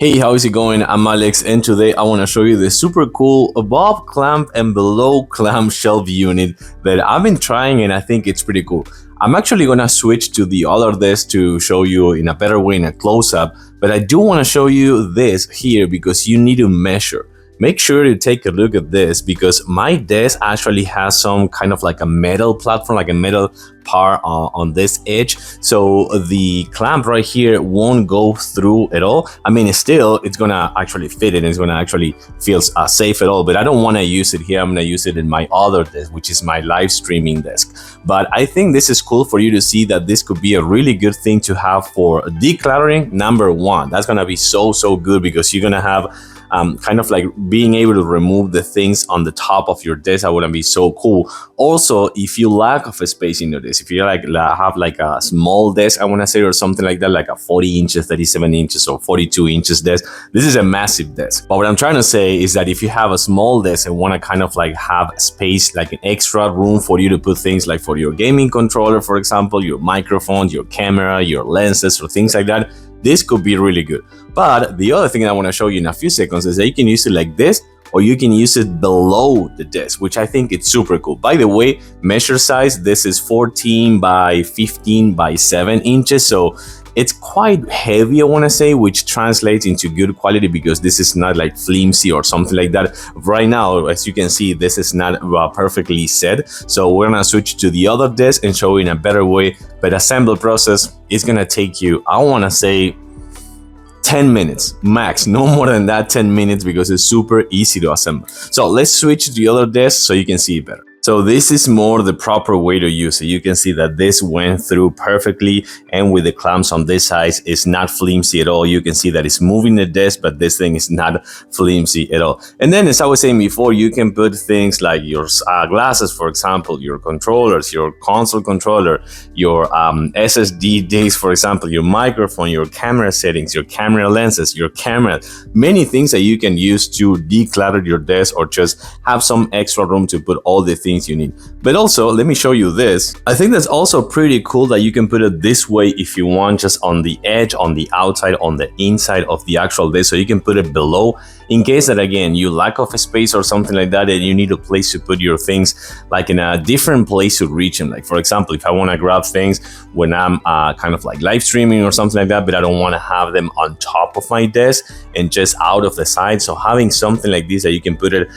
Hey, how's it going? I'm Alex, and today I want to show you the super cool above clamp and below clamp shelf unit that I've been trying, and I think it's pretty cool. I'm actually going to switch to the other desk to show you in a better way in a close-up, but I do want to show you this here because you need to measure. Make sure to take a look at this because my desk actually has some kind of like a metal platform, like a metal part on this edge. So the clamp right here won't go through at all. I mean, it's gonna actually fit it and it's gonna actually feel safe at all, but I don't wanna use it here. I'm gonna use it in my other desk, which is my live streaming desk. But I think this is cool for you to see that this could be a really good thing to have for decluttering. Number one, that's gonna be so good because you're gonna have kind of like being able to remove the things on the top of your desk. That wouldn't be so cool. Also, if you lack of a space in your desk, if you have like a small desk, I want to say, or something like that, like a 40 inches, 37 inches, or 42 inches desk, this is a massive desk. But what I'm trying to say is that if you have a small desk and want to kind of like have space, like an extra room for you to put things like for your gaming controller, for example, your microphone, your camera, your lenses, or things like that, this could be really good. But the other thing I want to show you in a few seconds is that you can use it like this, or you can use it below the desk, which I think it's super cool. By the way, measure size, this is 14 by 15 by 7 inches. So it's quite heavy, I want to say, which translates into good quality because this is not like flimsy or something like that. Right now, as you can see, this is not perfectly set. So we're gonna switch to the other desk and show you in a better way. But assembly process is gonna take you, I want to say, 10 minutes max, no more than that, 10 minutes, because it's super easy to assemble. So let's switch to the other desk so you can see it better. So this is more the proper way to use it. You can see that this went through perfectly, and with the clamps on this side, it's not flimsy at all. You can see that it's moving the desk, but this thing is not flimsy at all. And then, as I was saying before, you can put things like your glasses, for example, your controllers, your console controller, your SSD disc, for example, your microphone, your camera settings, your camera lenses, your camera, many things that you can use to declutter your desk or just have some extra room to put all the things you need. But also, let me show you this. I think that's also pretty cool that you can put it this way if you want, just on the edge, on the outside, on the inside of the actual desk. So you can put it below in case that, again, you lack of a space or something like that and you need a place to put your things, like in a different place to reach them. Like, for example, if I want to grab things when I'm kind of like live streaming or something like that, but I don't want to have them on top of my desk and just out of the side. So having something like this that you can put it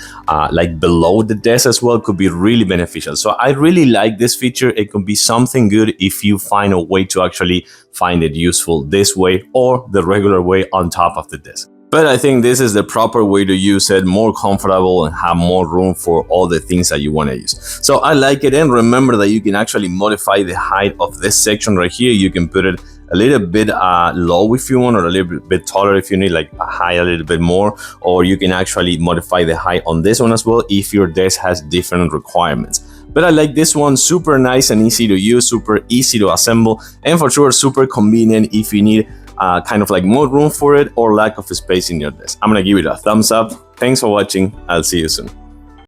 like below the desk as well could be really beneficial. So I really like this feature. It could be something good if you find a way to actually find it useful this way or the regular way on top of the desk. But I think this is the proper way to use it, more comfortable and have more room for all the things that you want to use. So I like it. And remember that you can actually modify the height of this section right here. You can put it a little bit low if you want, or a little bit taller if you need, like a high a little bit more, or you can actually modify the height on this one as well if your desk has different requirements. But I like this one, super nice and easy to use, super easy to assemble, and for sure super convenient if you need kind of like more room for it or lack of space in your desk. I'm gonna give it a thumbs up. Thanks for watching. I'll see you soon.